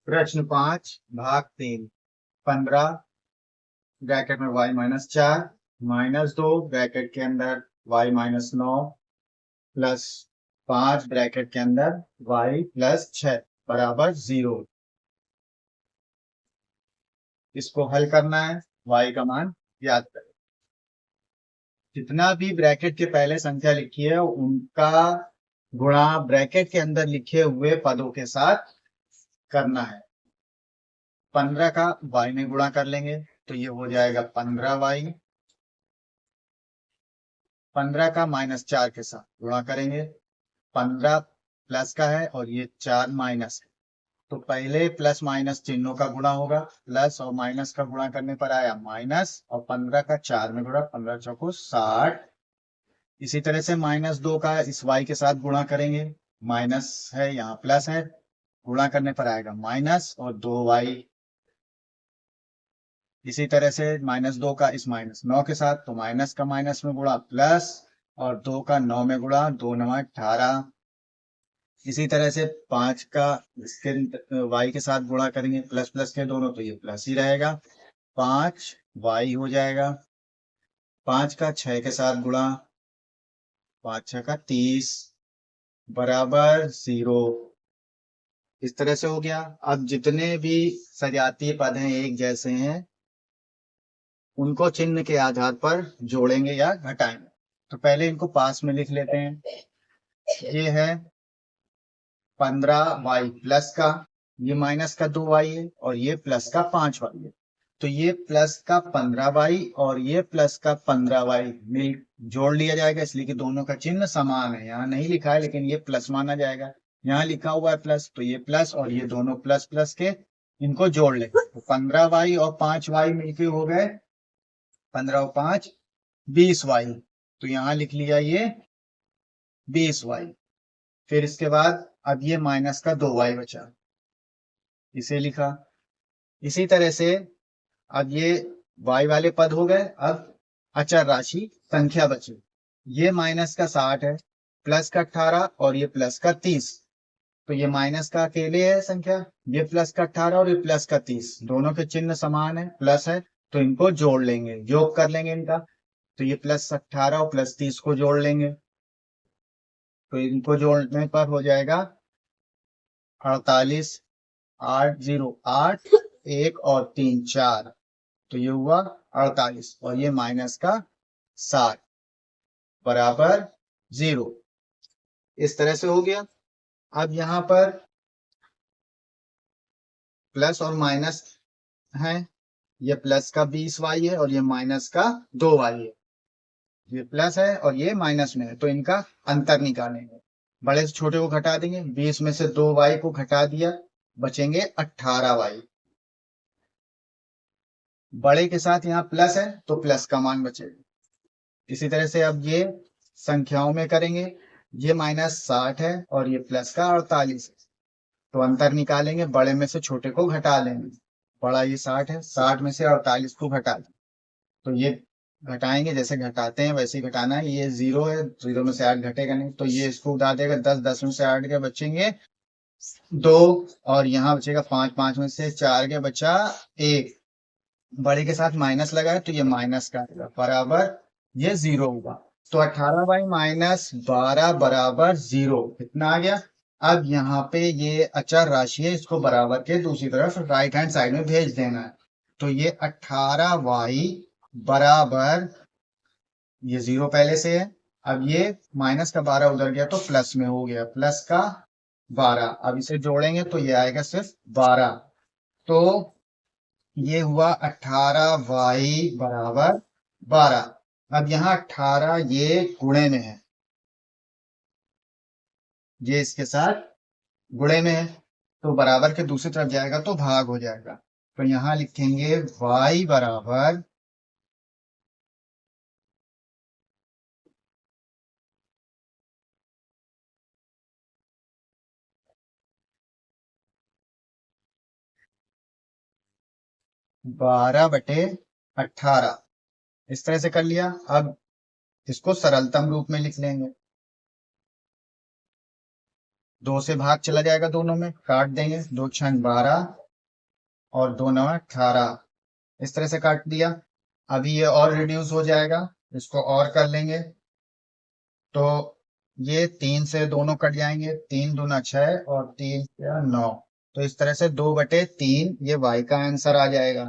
प्रश्न 5 भाग 3 15 ब्रैकेट में y-4 -2 ब्रैकेट के अंदर y-9 प्लस 5 ब्रैकेट के अंदर y+6 बराबर 0। इसको हल करना है, y का मान याद करें। जितना भी ब्रैकेट के पहले संख्या लिखी है उनका गुणा ब्रैकेट के अंदर लिखे हुए पदों के साथ करना है। 15 का y में गुणा कर लेंगे तो ये हो जाएगा 15y। 15 का -4 के साथ गुणा करेंगे। 15 प्लस का है और ये 4 माइनस है, तो पहले प्लस माइनस चिन्हों का गुणा होगा। प्लस और माइनस का गुणा करने पर आया माइनस, और 15 का 4 में गुणा, 15 चौको 60। इसी तरह से -2 का इस y के साथ गुणा करेंगे। माइनस है, यहाँ प्लस है, गुणा करने पर आएगा माइनस और 2y। इसी तरह से -2 का इस -9 के साथ, तो माइनस का माइनस में गुणा प्लस, और 2 का 9 में गुणा, 2 9 18। इसी तरह से 5 का इसके y के साथ गुणा करेंगे, प्लस प्लस के दोनों, तो ये प्लस ही रहेगा। 5y हो जाएगा। 5 का 6 के साथ गुणा, 5 6 का 30 बराबर 0। इस तरह से हो गया। अब जितने भी सजातीय पद हैं एक जैसे हैं, उनको चिन्ह के आधार पर जोड़ेंगे या घटाएंगे। तो पहले इनको पास में लिख लेते हैं। ये है 15y प्लस का, ये माइनस का 2y है, और ये प्लस का 5y है। तो ये प्लस का 15y और ये प्लस का 15y मिल जोड़ लिया जाएगा, इसलिए कि दोनों का चिन्ह समान है। यहाँ नहीं लिखा है लेकिन ये प्लस माना जाएगा। यहाँ लिखा हुआ है प्लस, तो ये प्लस और ये दोनों प्लस प्लस के, इनको जोड़ लेंगे। तो 15y और 5y मिलके हो गए 15 और 5 20y। तो यहाँ लिख लिया ये 20y। फिर इसके बाद अब ये माइनस का 2y बचा, इसे लिखा। इसी तरह से अब ये y वाले पद हो गए। अब अचर राशि संख्या बची। ये माइनस का 60 है, प्लस का 18 और ये प्लस का 30। तो ये माइनस का अकेले है संख्या, ये प्लस का 18 और ये प्लस का 30, दोनों के चिन्ह समान है, प्लस है, तो इनको जोड़ लेंगे, योग कर लेंगे इनका। तो ये प्लस 18 और प्लस 30 को जोड़ लेंगे, तो इनको जोड़ने पर हो जाएगा 48। 8 0 8, 1 और 3 4, तो ये हुआ 48, और ये माइनस का 60 बराबर 0। इस तरह से हो गया। अब यहाँ पर प्लस और माइनस है, ये प्लस का 20y है और ये माइनस का 2y है। ये प्लस है और ये माइनस में है, तो इनका अंतर निकालेंगे। बड़े से छोटे को घटा देंगे, 20 में से 2y को घटा दिया, बचेंगे 18y। बड़े के साथ यहाँ प्लस है तो प्लस का मान बचेगा। इसी तरह से अब ये संख्याओं में करेंगे। ये -60 है और ये प्लस का 48 है, तो अंतर निकालेंगे, बड़े में से छोटे को घटा लेंगे। बड़ा ये 60 है, 60 में से 48 को घटा दें, तो ये घटाएंगे, जैसे घटाते हैं वैसे ही घटाना है। ये 0 है, 0 में से 8 घटेगा नहीं, तो ये इसको उड़ा देगा। 10 10 में से 8 के बचेंगे 2, और यहाँ बचेगा 5 5 में से 4 के बचा 1। बड़े के साथ माइनस लगा है तो ये माइनस का आएगा, बराबर ये 0 होगा। तो 18y-12 बराबर 0 कितना आ गया। अब यहाँ पे ये अचर राशि है, इसको बराबर के दूसरी तरफ राइट हैंड साइड में भेज देना है। तो ये 18y बराबर, ये 0 पहले से है, अब ये माइनस का 12 उधर गया तो प्लस में हो गया, प्लस का 12। अब इसे जोड़ेंगे तो ये आएगा सिर्फ 12। तो ये हुआ 18y बराबर 12। अब यहाँ 18 ये गुणे में है, ये इसके साथ गुणे में है, तो बराबर के दूसरी तरफ जाएगा तो भाग हो जाएगा। तो यहाँ लिखेंगे y बराबर 12/18। इस तरह से कर लिया। अब इसको सरलतम रूप में लिख लेंगे। 2 से भाग चला जाएगा, दोनों में काट देंगे, 2 छंग 12 और 2 9 18, इस तरह से काट दिया। अभी ये और रिड्यूस हो जाएगा, इसको और कर लेंगे तो ये 3 से दोनों कट जाएंगे, 3 दूना 6 और 3 या 9। तो इस तरह से 2/3 ये y का आंसर आ जाएगा।